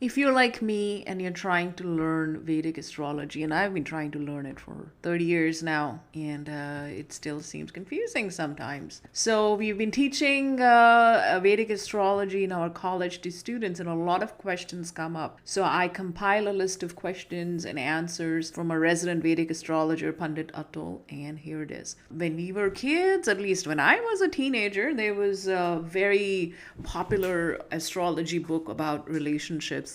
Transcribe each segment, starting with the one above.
If you're like me and you're trying to learn Vedic astrology, and I've been trying to learn it for 30 years now, and it still seems confusing sometimes. So, we've been teaching Vedic astrology in our college to students, and a lot of questions come up. So, I compile a list of questions and answers from a resident Vedic astrologer, Pandit Atul, and here it is. When we were kids, at least when I was a teenager, there was a very popular astrology book about relationships,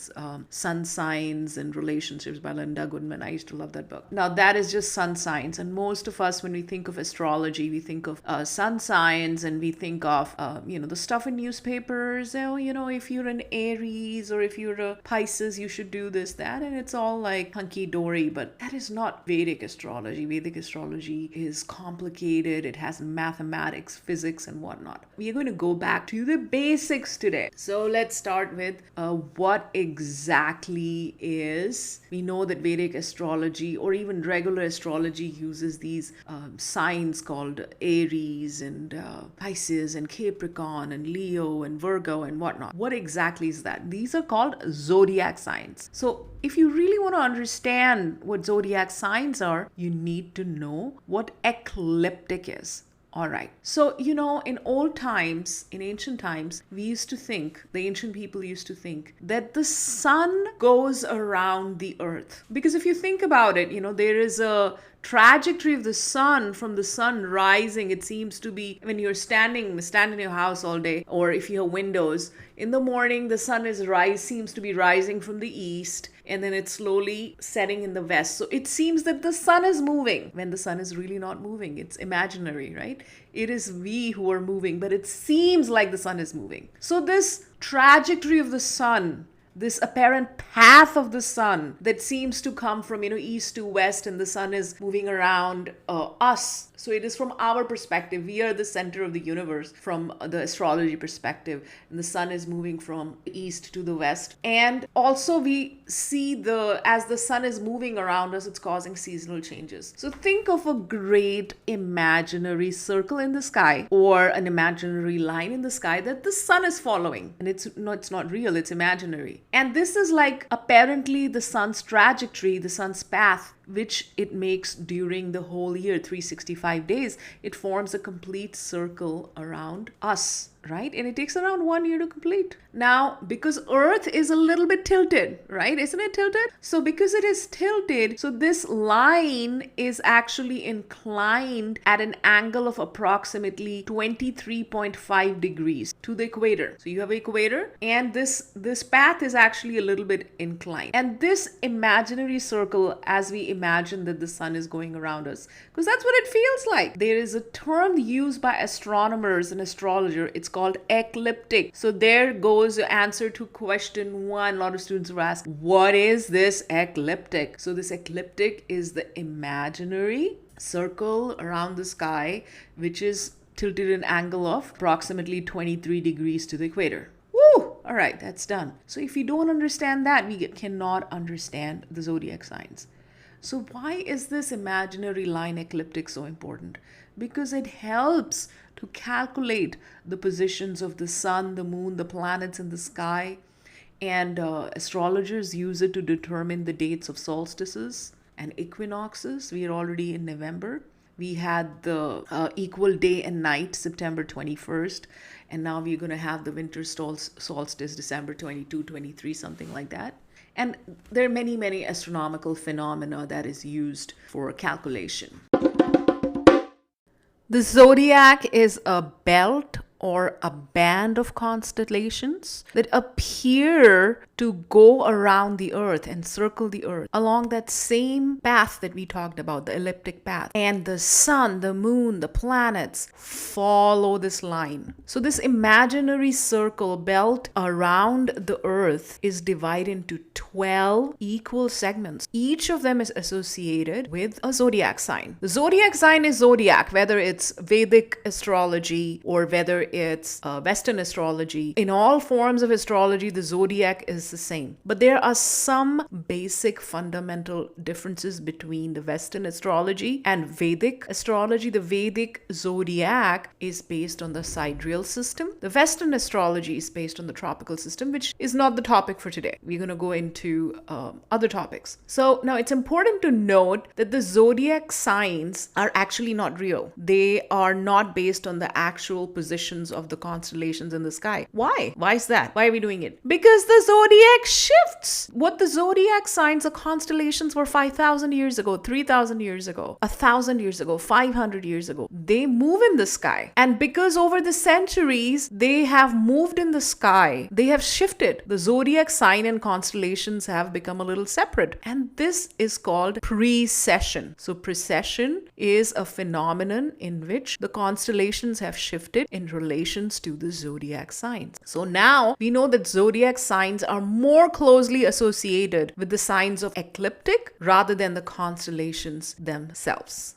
sun signs and relationships by Linda Goodman. I used to love that book. Now that is just sun signs, and most of us, when we think of astrology, we think of sun signs, and we think of the stuff in newspapers. If you're an Aries or if you're a Pisces, you should do this, that, and it's all like hunky dory. But that is not Vedic astrology. Vedic astrology is complicated. It has mathematics, physics, and whatnot. We are going to go back to the basics today. So let's start with what exactly is. We know that Vedic astrology or even regular astrology uses these signs called Aries and Pisces and Capricorn and Leo and Virgo and whatnot. What exactly is that? These are called zodiac signs. So if you really want to understand what zodiac signs are, you need to know what ecliptic is. All right. So, in old times, in ancient times, the ancient people used to think that the sun goes around the earth. Because if you think about it, there is a trajectory of the sun from the sun rising. It seems to be when you're stand in your house all day, or if you have windows, in the morning, the sun seems to be rising from the east, and then it's slowly setting in the west. So it seems that the sun is moving when the sun is really not moving. It's imaginary, right? It is we who are moving, but it seems like the sun is moving. So this trajectory of the sun, this apparent path of the sun that seems to come from east to west, and the sun is moving around us. So it is from our perspective. We are the center of the universe from the astrology perspective, and the sun is moving from east to the west. And also we see as the sun is moving around us, it's causing seasonal changes. So think of a great imaginary circle in the sky, or an imaginary line in the sky that the sun is following. And it's not real, it's imaginary. And this is like apparently the sun's trajectory, the sun's path, which it makes during the whole year, 365 days. It forms a complete circle around us, right? And it takes around 1 year to complete. Now, because Earth is a little bit tilted, right? Isn't it tilted? So because it is tilted, so this line is actually inclined at an angle of approximately 23.5 degrees to the equator. So you have an equator, and this path is actually a little bit inclined. And this imaginary circle, as we imagine that the sun is going around us, because that's what it feels like. There is a term used by astronomers and astrologers. It's called ecliptic. So there goes the answer to question 1. A lot of students will ask, what is this ecliptic? So this ecliptic is the imaginary circle around the sky, which is tilted an angle of approximately 23 degrees to the equator. Woo! All right, that's done. So if we don't understand that, we cannot understand the zodiac signs. So why is this imaginary line ecliptic so important? Because it helps to calculate the positions of the sun, the moon, the planets in the sky. And astrologers use it to determine the dates of solstices and equinoxes. We are already in November. We had the equal day and night, September 21st. And now we're going to have the winter solstice, December 22, 23, something like that. And there are many, many astronomical phenomena that is used for calculation. The zodiac is a belt or a band of constellations that appear to go around the earth and circle the earth along that same path that we talked about, the elliptic path. And the sun, the moon, the planets follow this line. So this imaginary circle belt around the earth is divided into 12 equal segments. Each of them is associated with a zodiac sign. The zodiac sign is zodiac, whether it's Vedic astrology or whether it's Western astrology. In all forms of astrology, the zodiac is the same. But there are some basic fundamental differences between the Western astrology and Vedic astrology. The Vedic zodiac is based on the sidereal system. The Western astrology is based on the tropical system, which is not the topic for today. We're going to go into other topics. So now it's important to note that the zodiac signs are actually not real. They are not based on the actual positions of the constellations in the sky. Why? Why is that? Why are we doing it? Because the zodiac shifts. What the zodiac signs or constellations were 5,000 years ago, 3,000 years ago, 1,000 years ago, 500 years ago, they move in the sky. And because over the centuries, they have moved in the sky, they have shifted. The zodiac sign and constellations have become a little separate. And this is called precession. So precession is a phenomenon in which the constellations have shifted in relations to the zodiac signs. So now we know that zodiac signs are more closely associated with the signs of ecliptic rather than the constellations themselves.